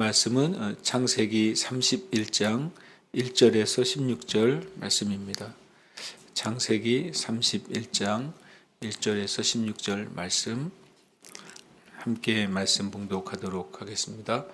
말씀은 창세기 31장 1절에서 16절 말씀입니다. 창세기 31장 1절에서 16절 말씀 함께 말씀 봉독하도록 하겠습니다.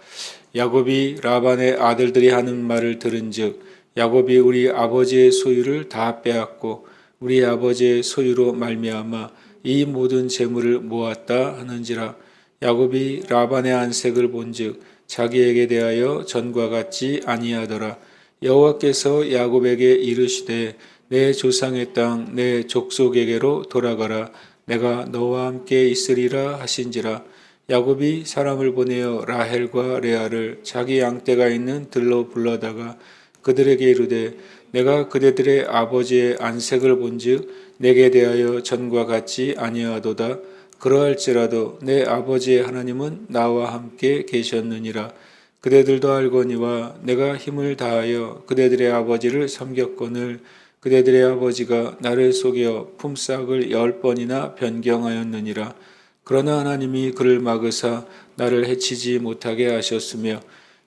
야곱이 라반의 아들들이 하는 말을 들은즉 야곱이 우리 아버지의 소유를 다 빼앗고 우리 아버지의 소유로 말미암아 이 모든 재물을 모았다 하는지라. 야곱이 라반의 안색을 본즉 자기에게 대하여 전과 같지 아니하더라. 여호와께서 야곱에게 이르시되 내 조상의 땅 내 족속에게로 돌아가라. 내가 너와 함께 있으리라 하신지라. 야곱이 사람을 보내어 라헬과 레아를 자기 양떼가 있는 들로 불러다가 그들에게 이르되 내가 그대들의 아버지의 안색을 본즉 내게 대하여 전과 같지 아니하도다. 그러할지라도 내 아버지의 하나님은 나와 함께 계셨느니라. 그대들도 알거니와 내가 힘을 다하여 그대들의 아버지를 섬겼거늘 그대들의 아버지가 나를 속여 품삯을 10번이나 변경하였느니라. 그러나 하나님이 그를 막으사 나를 해치지 못하게 하셨으며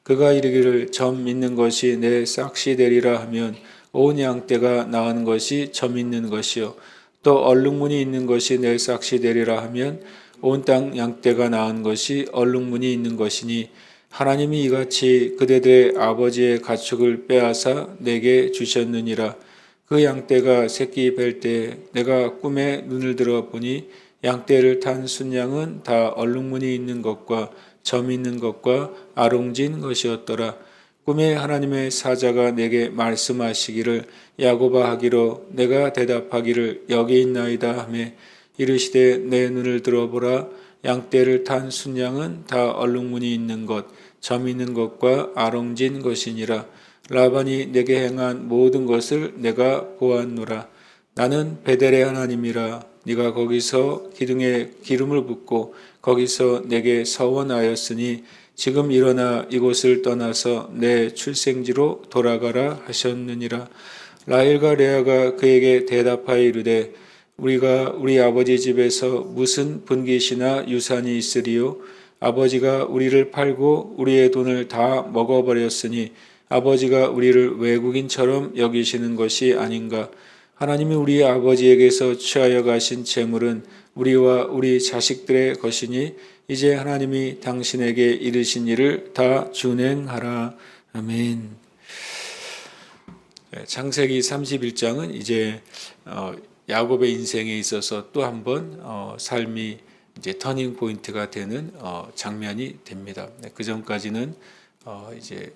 그가 이르기를 점 있는 것이 내 싹시 되리라 하면 온 양떼가 낳은 것이 점 있는 것이요 또 얼룩무늬 있는 것이 내 싹시 되리라 하면 온 땅 양떼가 낳은 것이 얼룩무늬 있는 것이니 하나님이 이같이 그대들의 아버지의 가축을 빼앗아 내게 주셨느니라. 그 양떼가 새끼 뵐 때 내가 꿈에 눈을 들어 보니 양떼를 탄 순양은 다 얼룩무늬 있는 것과 점 있는 것과 아롱진 것이었더라. 꿈에 하나님의 사자가 내게 말씀하시기를 야곱아 하기로 내가 대답하기를 여기 있나이다 하매 이르시되 내 눈을 들어보라. 양떼를 탄 순양은 다 얼룩무늬 있는 것, 점 있는 것과 아롱진 것이니라. 라반이 내게 행한 모든 것을 내가 보았노라. 나는 베델의 하나님이라. 네가 거기서 기둥에 기름을 붓고 거기서 내게 서원하였으니 지금 일어나 이곳을 떠나서 내 출생지로 돌아가라 하셨느니라. 라헬과 레아가 그에게 대답하여 이르되 우리가 우리 아버지 집에서 무슨 분깃이나 유산이 있으리요? 아버지가 우리를 팔고 우리의 돈을 다 먹어버렸으니 아버지가 우리를 외국인처럼 여기시는 것이 아닌가? 하나님이 우리 아버지에게서 취하여 가신 재물은 우리와 우리 자식들의 것이니 이제 하나님이 당신에게 이르신 일을 다 준행하라. 아멘. 창세기 31장은 이제 야곱의 인생에 있어서 또 한 번 삶이 이제 터닝 포인트가 되는 장면이 됩니다. 그 전까지는 이제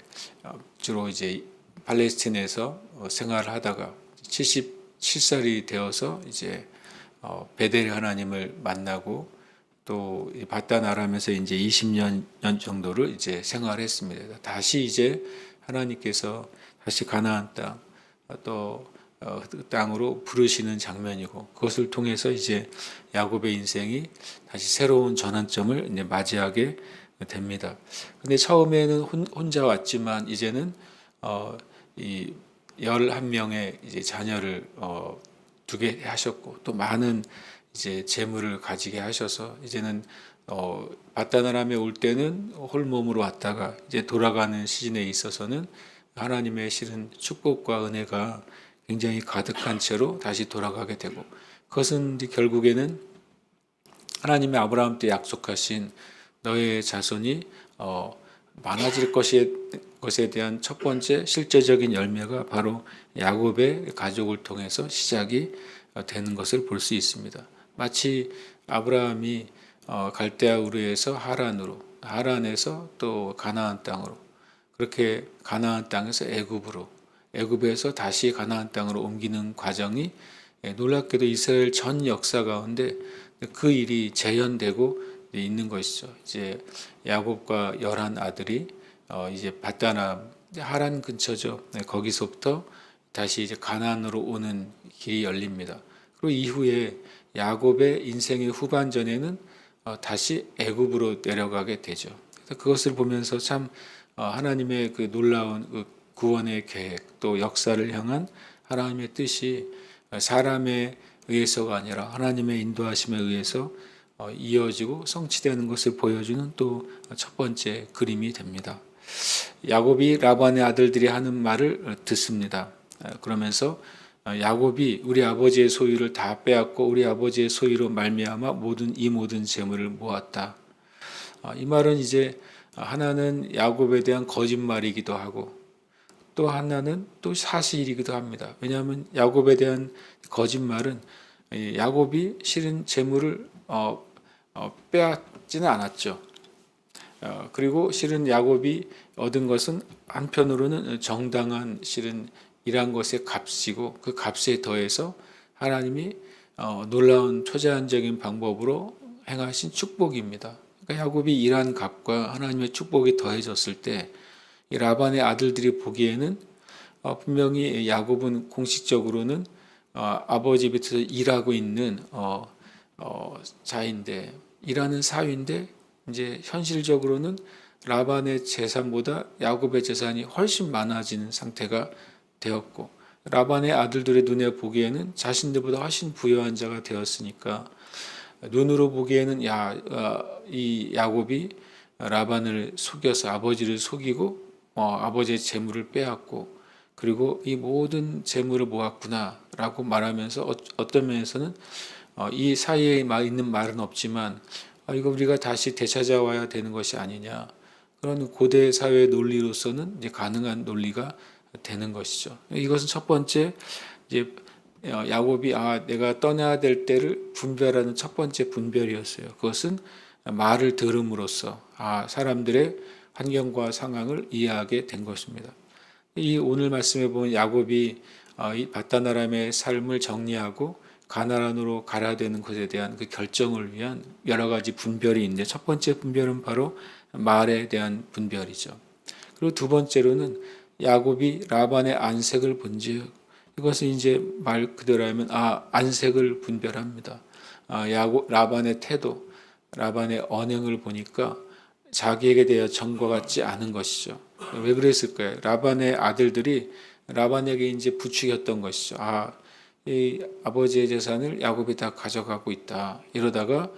주로 이제 팔레스틴에서 생활을 하다가 77살이 되어서 이제 베델 하나님을 만나고 또 바단 아람에서 이제 20년 정도를 이제 생활했습니다. 다시 이제 하나님께서 다시 가나안 땅 또 그 땅으로 부르시는 장면이고 그것을 통해서 이제 야곱의 인생이 다시 새로운 전환점을 이제 맞이하게 됩니다. 근데 처음에는 혼자 왔지만 이제는 이 11명의 이제 자녀를 두게 하셨고 또 많은 이제 재물을 가지게 하셔서 이제는 바단 아람에 올 때는 홀몸으로 왔다가 이제 돌아가는 시즌에 있어서는 하나님의 실은 축복과 은혜가 굉장히 가득한 채로 다시 돌아가게 되고 그것은 이제 결국에는 하나님의 아브라함 때 약속하신 너의 자손이 많아질 것에 대한 첫 번째 실제적인 열매가 바로 야곱의 가족을 통해서 시작이 되는 것을 볼 수 있습니다. 마치 아브라함이 갈대아 우르에서 하란에서 또 가나안 땅으로 그렇게 가나안 땅에서 애굽에서 다시 가나안 땅으로 옮기는 과정이 놀랍게도 이스라엘 전 역사 가운데 그 일이 재현되고 있는 것이죠. 이제 야곱과 11 아들이 이제 바다나 하란 근처죠. 거기서부터 다시 이제 가나안으로 오는 길이 열립니다. 그리고 이후에 야곱의 인생의 후반전에는 다시 애굽으로 내려가게 되죠. 그래서 그것을 보면서 참 하나님의 그 놀라운 그 구원의 계획 또 역사를 향한 하나님의 뜻이 사람에 의해서가 아니라 하나님의 인도하심에 의해서 이어지고 성취되는 것을 보여주는 또 첫 번째 그림이 됩니다. 야곱이 라반의 아들들이 하는 말을 듣습니다. 그러면서 야곱이 우리 아버지의 소유를 다 빼앗고 우리 아버지의 소유로 말미암아 이 모든 재물을 모았다. 이 말은 이제 하나는 야곱에 대한 거짓말이기도 하고 또 하나는 또 사실이기도 합니다. 왜냐하면 야곱에 대한 거짓말은 야곱이 실은 재물을 빼앗지는 않았죠. 그리고 실은 야곱이 얻은 것은 한편으로는 정당한 실은 일한 것의 값이고 그 값에 더해서 하나님이 놀라운 초자연적인 방법으로 행하신 축복입니다. 그러니까 야곱이 일한 값과 하나님의 축복이 더해졌을 때 이 라반의 아들들이 보기에는 분명히 야곱은 공식적으로는 아버지 밑에서 일하고 있는 자인데 일하는 사위인데 이제 현실적으로는 라반의 재산보다 야곱의 재산이 훨씬 많아지는 상태가 되었고 라반의 아들들의 눈에 보기에는 자신들보다 훨씬 부유한 자가 되었으니까 눈으로 보기에는 이 야곱이 라반을 속여서 아버지를 속이고 아버지의 재물을 빼앗고 그리고 이 모든 재물을 모았구나라고 말하면서 어떤 면에서는 이 사이에 있는 말은 없지만 이거 우리가 다시 되찾아와야 되는 것이 아니냐 그런 고대 사회의 논리로서는 이제 가능한 논리가 되는 것이죠. 이것은 첫 번째 이제 야곱이 내가 떠나야 될 때를 분별하는 첫 번째 분별이었어요. 그것은 말을 들음으로써 사람들의 환경과 상황을 이해하게 된 것입니다. 이 오늘 말씀에 보면 야곱이 이 바단 아람의 삶을 정리하고 가나안으로 가야 되는 것에 대한 그 결정을 위한 여러 가지 분별이 있는데 첫 번째 분별은 바로 말에 대한 분별이죠. 그리고 두 번째로는 야곱이 라반의 안색을 본즉 이것은 이제 말 그대로 하면 안색을 분별합니다. 라반의 태도, 라반의 언행을 보니까 자기에게 대해 전과 같지 않은 것이죠. 왜 그랬을까요? 라반의 아들들이 라반에게 이제 부추겼던 것이죠. 이 아버지의 재산을 야곱이 다 가져가고 있다. 이러다가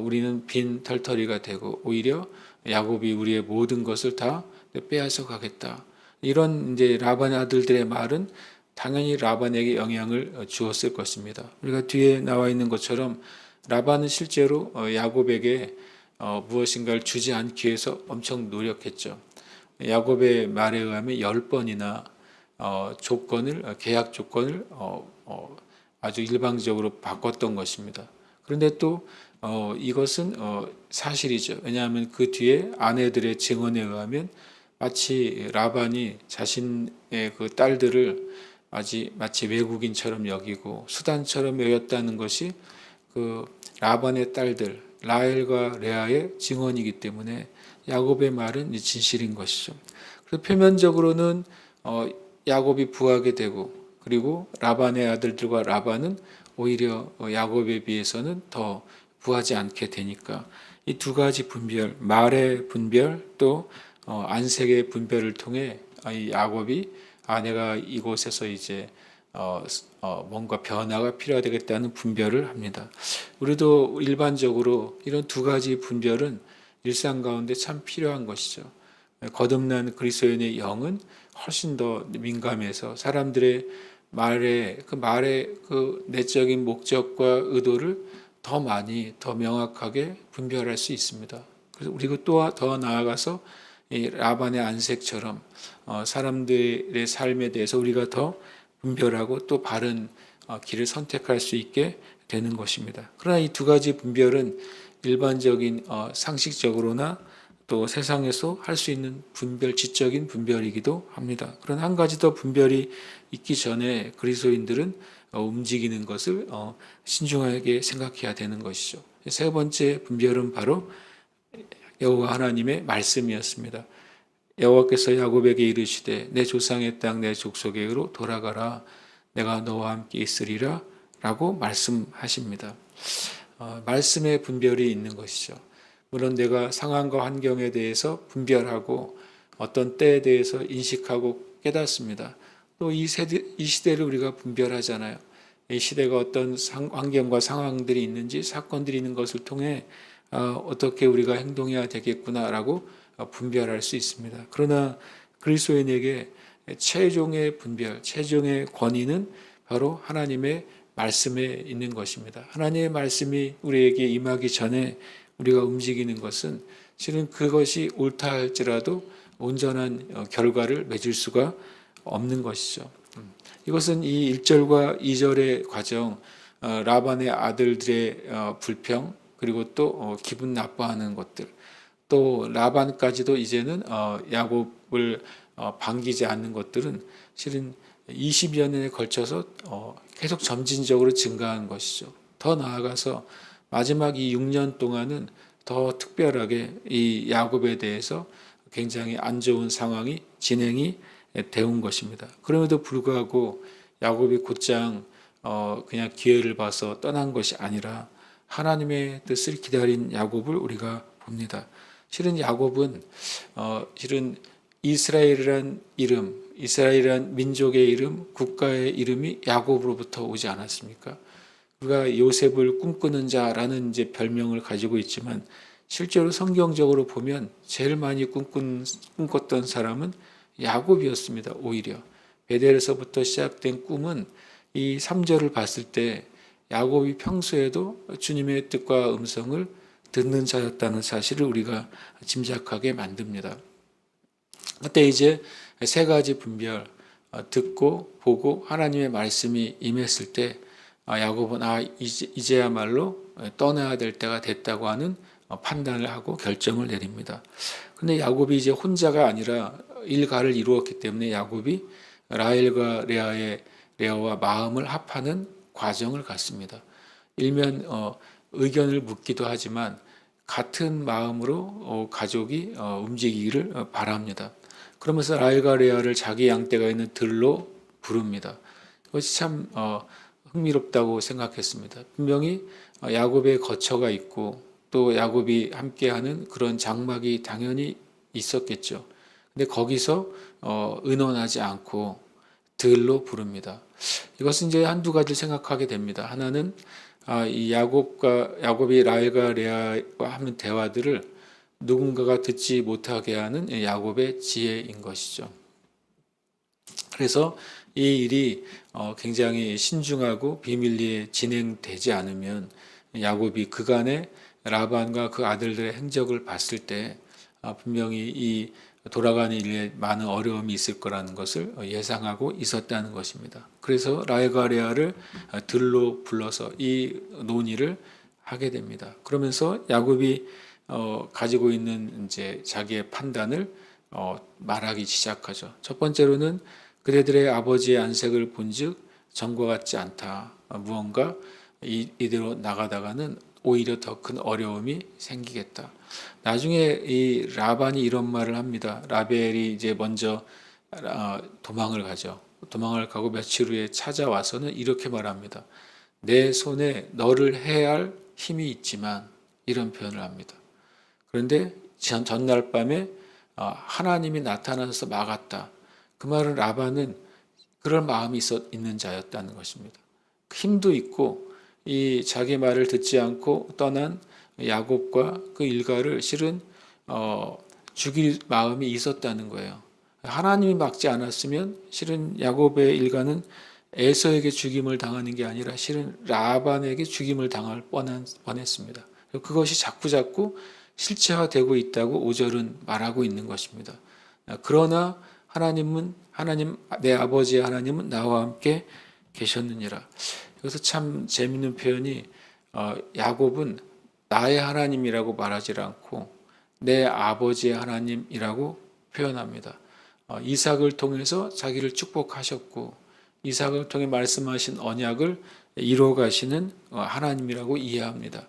우리는 빈 털터리가 되고 오히려 야곱이 우리의 모든 것을 다 빼앗아 가겠다. 이런 이제 라반의 아들들의 말은 당연히 라반에게 영향을 주었을 것입니다. 우리가 뒤에 나와 있는 것처럼 라반은 실제로 야곱에게 무엇인가를 주지 않기 위해서 엄청 노력했죠. 야곱의 말에 의하면 10번이나 계약 조건을 아주 일방적으로 바꿨던 것입니다. 그런데 또 이것은 사실이죠. 왜냐하면 그 뒤에 아내들의 증언에 의하면 마치 라반이 자신의 그 딸들을 마치 외국인처럼 여기고 수단처럼 여겼다는 것이 그 라반의 딸들 라헬과 레아의 증언이기 때문에 야곱의 말은 진실인 것이죠. 그래서 표면적으로는 야곱이 부하게 되고 그리고 라반의 아들들과 라반은 오히려 야곱에 비해서는 더 부하지 않게 되니까 이 두 가지 분별, 말의 분별 또 안색의 분별을 통해 이 야곱이 내가 이곳에서 이제 뭔가 변화가 필요하겠다는 분별을 합니다. 우리도 일반적으로 이런 두 가지 분별은 일상 가운데 참 필요한 것이죠. 거듭난 그리스도인의 영은 훨씬 더 민감해서 사람들의 말의 그 내적인 목적과 의도를 더 많이 더 명확하게 분별할 수 있습니다. 그래서 우리가 또 더 나아가서 이 라반의 안색처럼 사람들의 삶에 대해서 우리가 더 분별하고 또 바른 길을 선택할 수 있게 되는 것입니다. 그러나 이 두 가지 분별은 일반적인 상식적으로나 또 세상에서 할 수 있는 지적인 분별이기도 합니다. 그러나 한 가지 더 분별이 있기 전에 그리스도인들은 움직이는 것을 신중하게 생각해야 되는 것이죠. 세 번째 분별은 바로 여호와 하나님의 말씀이었습니다. 여호와께서 야곱에게 이르시되 내 조상의 땅 내 족속에게로 돌아가라 내가 너와 함께 있으리라 라고 말씀하십니다. 말씀의 분별이 있는 것이죠. 물론 내가 상황과 환경에 대해서 분별하고 어떤 때에 대해서 인식하고 깨닫습니다. 또 이 시대를 우리가 분별하잖아요. 이 시대가 어떤 환경과 상황들이 있는지 사건들이 있는 것을 통해 어떻게 우리가 행동해야 되겠구나라고 분별할 수 있습니다. 그러나 그리스도인에게 최종의 분별, 최종의 권위는 바로 하나님의 말씀에 있는 것입니다. 하나님의 말씀이 우리에게 임하기 전에 우리가 움직이는 것은 실은 그것이 옳다 할지라도 온전한 결과를 맺을 수가 없는 것이죠. 이것은 이 1절과 2절의 과정, 라반의 아들들의 불평, 그리고 또 기분 나빠하는 것들, 또 라반까지도 이제는 야곱을 반기지 않는 것들은 실은 20여 년에 걸쳐서 계속 점진적으로 증가한 것이죠. 더 나아가서 마지막 이 6년 동안은 더 특별하게 이 야곱에 대해서 굉장히 안 좋은 상황이 진행이 되온 것입니다. 그럼에도 불구하고 야곱이 곧장 그냥 기회를 봐서 떠난 것이 아니라 하나님의 뜻을 기다린 야곱을 우리가 봅니다. 실은 야곱은 실은 이스라엘이란 이름, 이스라엘이란 민족의 이름, 국가의 이름이 야곱으로부터 오지 않았습니까? 그가 요셉을 꿈꾸는 자라는 이제 별명을 가지고 있지만 실제로 성경적으로 보면 제일 많이 꿈꿨던 사람은 야곱이었습니다. 오히려 베델에서부터 시작된 꿈은 이 3절을 봤을 때 야곱이 평소에도 주님의 뜻과 음성을 듣는 자였다는 사실을 우리가 짐작하게 만듭니다. 그때 이제 세 가지 분별, 듣고 보고 하나님의 말씀이 임했을 때 야곱은 이제야말로 떠나야 될 때가 됐다고 하는 판단을 하고 결정을 내립니다. 근데 야곱이 이제 혼자가 아니라 일가를 이루었기 때문에 야곱이 라헬과 레아와 마음을 합하는 과정을 갖습니다. 일면 의견을 묻기도 하지만 같은 마음으로 가족이 움직이기를 바랍니다. 그러면서 라헬과 레아를 자기 양떼가 있는 들로 부릅니다. 이것이 참 흥미롭다고 생각했습니다. 분명히 야곱의 거처가 있고 또 야곱이 함께하는 그런 장막이 당연히 있었겠죠. 근데 거기서 의논하지 않고 들로 부릅니다. 이것은 이제 한두 가지를 생각하게 됩니다. 하나는 이 야곱이 라헬과 레아와 하는 대화들을 누군가가 듣지 못하게 하는 야곱의 지혜인 것이죠. 그래서 이 일이 굉장히 신중하고 비밀리에 진행되지 않으면 야곱이 그간의 라반과 그 아들들의 행적을 봤을 때 분명히 이 돌아가는 일에 많은 어려움이 있을 거라는 것을 예상하고 있었다는 것입니다. 그래서 라헬과 레아를 들로 불러서 이 논의를 하게 됩니다. 그러면서 야곱이 가지고 있는 이제 자기의 판단을 말하기 시작하죠. 첫 번째로는 그대들의 아버지의 안색을 본즉 전과 같지 않다. 무언가 이대로 나가다가는 오히려 더 큰 어려움이 생기겠다. 나중에 이 라반이 이런 말을 합니다. 라벨이 이제 먼저 도망을 가죠. 도망을 가고 며칠 후에 찾아와서는 이렇게 말합니다. 내 손에 너를 해야 할 힘이 있지만, 이런 표현을 합니다. 그런데 전날 밤에 하나님이 나타나서 막았다. 그 말은 라반은 그럴 마음이 있는 자였다는 것입니다. 힘도 있고 이 자기 말을 듣지 않고 떠난 야곱과 그 일가를 실은 죽일 마음이 있었다는 거예요. 하나님이 막지 않았으면 실은 야곱의 일가는 에서에게 죽임을 당하는 게 아니라 실은 라반에게 죽임을 당할 뻔했습니다. 그것이 자꾸자꾸 실체화되고 있다고 5절은 말하고 있는 것입니다. 그러나 하나님 내 아버지의 하나님은 나와 함께 계셨느니라. 여기서 참 재밌는 표현이 야곱은 나의 하나님이라고 말하지 않고 내 아버지의 하나님이라고 표현합니다. 이삭을 통해서 자기를 축복하셨고 이삭을 통해 말씀하신 언약을 이루어 가시는 하나님이라고 이해합니다.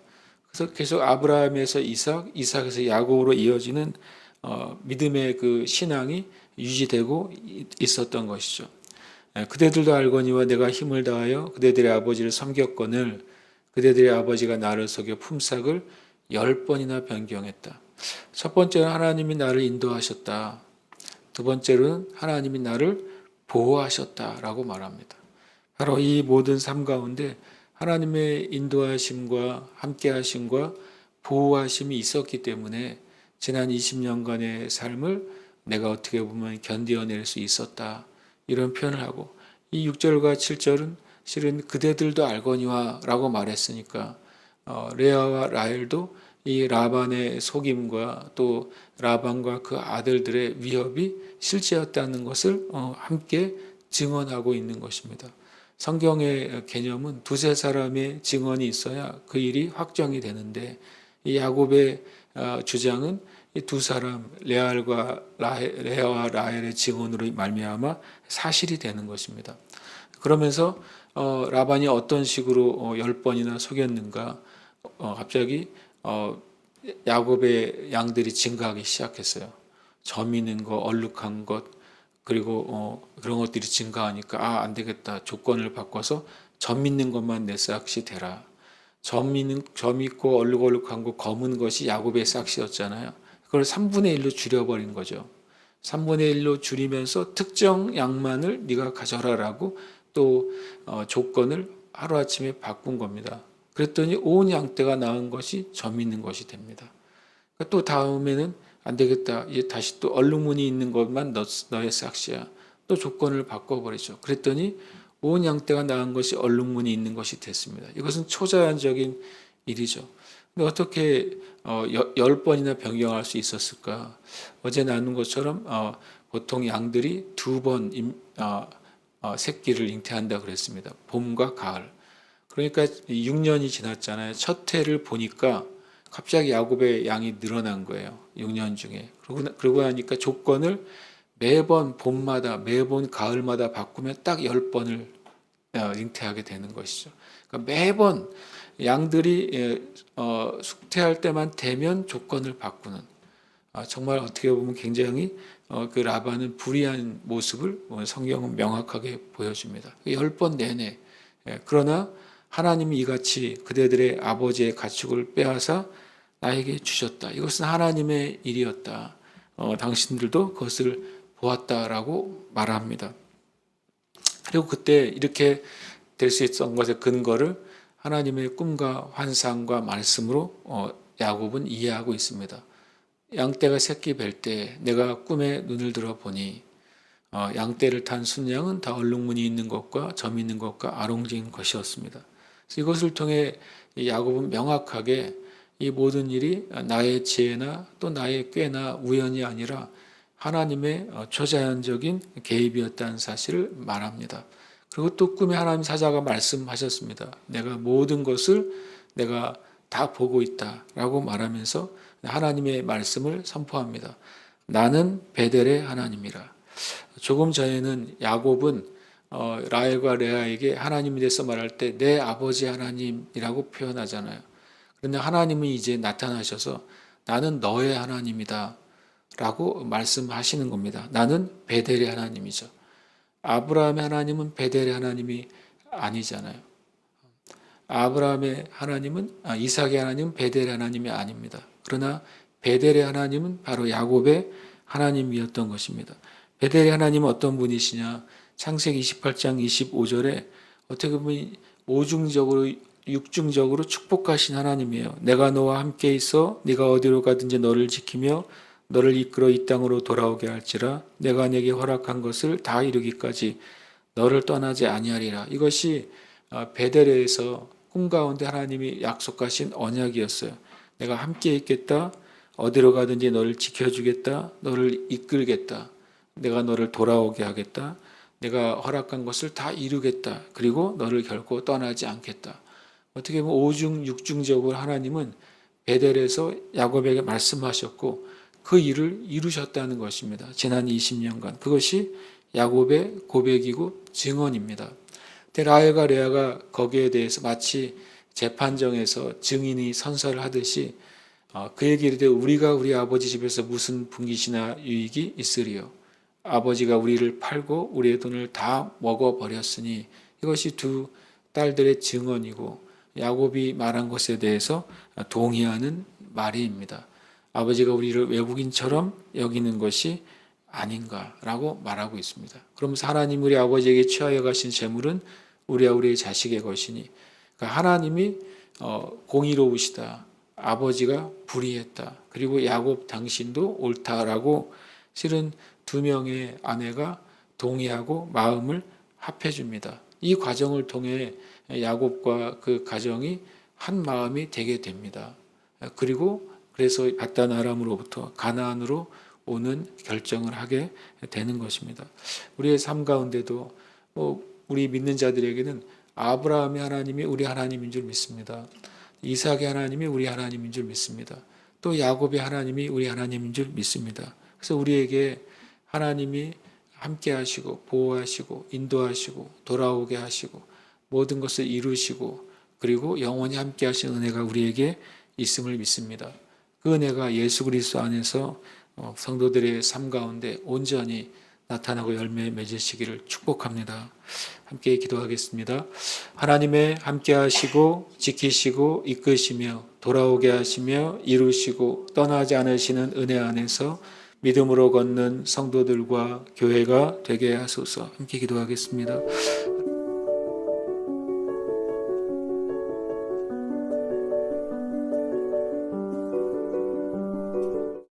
그래서 계속 아브라함에서 이삭에서 야곱으로 이어지는 믿음의 그 신앙이 유지되고 있었던 것이죠. 그대들도 알거니와 내가 힘을 다하여 그대들의 아버지를 섬겼거늘 그대들의 아버지가 나를 속여 품삯을 10번이나 변경했다. 첫 번째는 하나님이 나를 인도하셨다. 두 번째로는 하나님이 나를 보호하셨다라고 말합니다. 바로 이 모든 삶 가운데 하나님의 인도하심과 함께하심과 보호하심이 있었기 때문에 지난 20년간의 삶을 내가 어떻게 보면 견디어낼 수 있었다. 이런 표현을 하고 이 6절과 7절은 실은 그대들도 알거니와 라고 말했으니까 레아와 라헬도 이 라반의 속임과 또 라반과 그 아들들의 위협이 실제였다는 것을 함께 증언하고 있는 것입니다. 성경의 개념은 두세 사람의 증언이 있어야 그 일이 확정이 되는데 이 야곱의 주장은 이 두 사람 레아와 라헬의 증언으로 말미암아 사실이 되는 것입니다. 그러면서 라반이 어떤 식으로 10번이나 속였는가 갑자기 야곱의 양들이 증가하기 시작했어요. 점 있는 거, 얼룩한 것, 그리고 그런 것들이 증가하니까 안 되겠다. 조건을 바꿔서 점 있는 것만 내 싹시 되라. 점 있고 얼룩얼룩한 거 검은 것이 야곱의 싹시였잖아요. 그걸 3분의 1로 줄여버린 거죠. 3분의 1로 줄이면서 특정 양만을 네가 가져라라고 또 조건을 하루아침에 바꾼 겁니다. 그랬더니 온 양떼가 낳은 것이 점 있는 것이 됩니다. 또 다음에는 안 되겠다. 다시 또 얼룩무늬 있는 것만 너의 싹시야. 또 조건을 바꿔버리죠. 그랬더니 온 양떼가 낳은 것이 얼룩무늬 있는 것이 됐습니다. 이것은 초자연적인 일이죠. 근데 어떻게 10번이나 변경할 수 있었을까? 어제 나눈 것처럼 보통 양들이 2번 새끼를 잉태한다 그랬습니다. 봄과 가을. 그러니까 6년이 지났잖아요. 첫 해를 보니까 갑자기 야곱의 양이 늘어난 거예요. 6년 중에. 그러고 나니까 조건을 매번 봄마다 매번 가을마다 바꾸면 딱 10번을 잉태하게 되는 것이죠. 그러니까 매번 양들이 숙태할 때만 되면 조건을 바꾸는 정말 어떻게 보면 굉장히 그 라반은 불의한 모습을 성경은 명확하게 보여줍니다. 10번 내내. 그러나 하나님이 이같이 그대들의 아버지의 가축을 빼앗아 나에게 주셨다. 이것은 하나님의 일이었다. 당신들도 그것을 보았다라고 말합니다. 그리고 그때 이렇게 될 수 있었던 것의 근거를 하나님의 꿈과 환상과 말씀으로 야곱은 이해하고 있습니다. 양떼가 새끼 뵐 때 내가 꿈에 눈을 들어 보니 양떼를 탄 순양은 다 얼룩무늬 있는 것과 점 있는 것과 아롱진 것이었습니다. 그래서 이것을 통해 야곱은 명확하게 이 모든 일이 나의 지혜나 또 나의 꾀나 우연이 아니라 하나님의 초자연적인 개입이었다는 사실을 말합니다. 그리고 또 꿈에 하나님 사자가 말씀하셨습니다. 내가 모든 것을 내가 다 보고 있다라고 말하면서 하나님의 말씀을 선포합니다. 나는 베델의 하나님이라. 조금 전에는 야곱은 라헬과 레아에게 하나님에 대해서 말할 때 내 아버지 하나님이라고 표현하잖아요. 그런데 하나님은 이제 나타나셔서 나는 너의 하나님이다 라고 말씀하시는 겁니다. 나는 베델의 하나님이죠. 아브라함의 하나님은 베델의 하나님이 아니잖아요. 아브라함의 하나님은 이삭의 하나님은 베델의 하나님이 아닙니다. 그러나 베델의 하나님은 바로 야곱의 하나님이었던 것입니다. 베델의 하나님은 어떤 분이시냐? 창세기 28장 25절에 어떻게 보면 오중적으로 육중적으로 축복하신 하나님이에요. 내가 너와 함께 있어 네가 어디로 가든지 너를 지키며 너를 이끌어 이 땅으로 돌아오게 할지라 내가 내게 허락한 것을 다 이루기까지 너를 떠나지 아니하리라. 이것이 베델에서 꿈 가운데 하나님이 약속하신 언약이었어요. 내가 함께 있겠다. 어디로 가든지 너를 지켜주겠다. 너를 이끌겠다. 내가 너를 돌아오게 하겠다. 내가 허락한 것을 다 이루겠다. 그리고 너를 결코 떠나지 않겠다. 어떻게 보면 오중 육중적으로 하나님은 베델에서 야곱에게 말씀하셨고 그 일을 이루셨다는 것입니다. 지난 20년간. 그것이 야곱의 고백이고 증언입니다. 근데 라헬과 레아가 거기에 대해서 마치 재판정에서 증인이 선서를 하듯이 그에게 이르되 우리가 우리 아버지 집에서 무슨 분깃이나 유익이 있으리요. 아버지가 우리를 팔고 우리의 돈을 다 먹어버렸으니 이것이 두 딸들의 증언이고 야곱이 말한 것에 대해서 동의하는 말입니다. 아버지가 우리를 외국인처럼 여기는 것이 아닌가라고 말하고 있습니다. 그러면서 하나님 우리 아버지에게 취하여 가신 재물은 우리와 우리의 자식의 것이니 그러니까 하나님이 공의로우시다. 아버지가 불의했다. 그리고 야곱 당신도 옳다라고 실은 두 명의 아내가 동의하고 마음을 합해 줍니다. 이 과정을 통해 야곱과 그 가정이 한 마음이 되게 됩니다. 그리고 그래서 바단 아람으로부터 가나안으로 오는 결정을 하게 되는 것입니다. 우리의 삶 가운데도 우리 믿는 자들에게는 아브라함의 하나님이 우리 하나님인 줄 믿습니다. 이삭의 하나님이 우리 하나님인 줄 믿습니다. 또 야곱의 하나님이 우리 하나님인 줄 믿습니다. 그래서 우리에게 하나님이 함께 하시고 보호하시고 인도하시고 돌아오게 하시고 모든 것을 이루시고 그리고 영원히 함께 하신 은혜가 우리에게 있음을 믿습니다. 그 은혜가 예수 그리스도 안에서 성도들의 삶 가운데 온전히 나타나고 열매 맺으시기를 축복합니다. 함께 기도하겠습니다. 하나님의 함께 하시고 지키시고 이끄시며 돌아오게 하시며 이루시고 떠나지 않으시는 은혜 안에서 믿음으로 걷는 성도들과 교회가 되게 하소서. 함께 기도하겠습니다.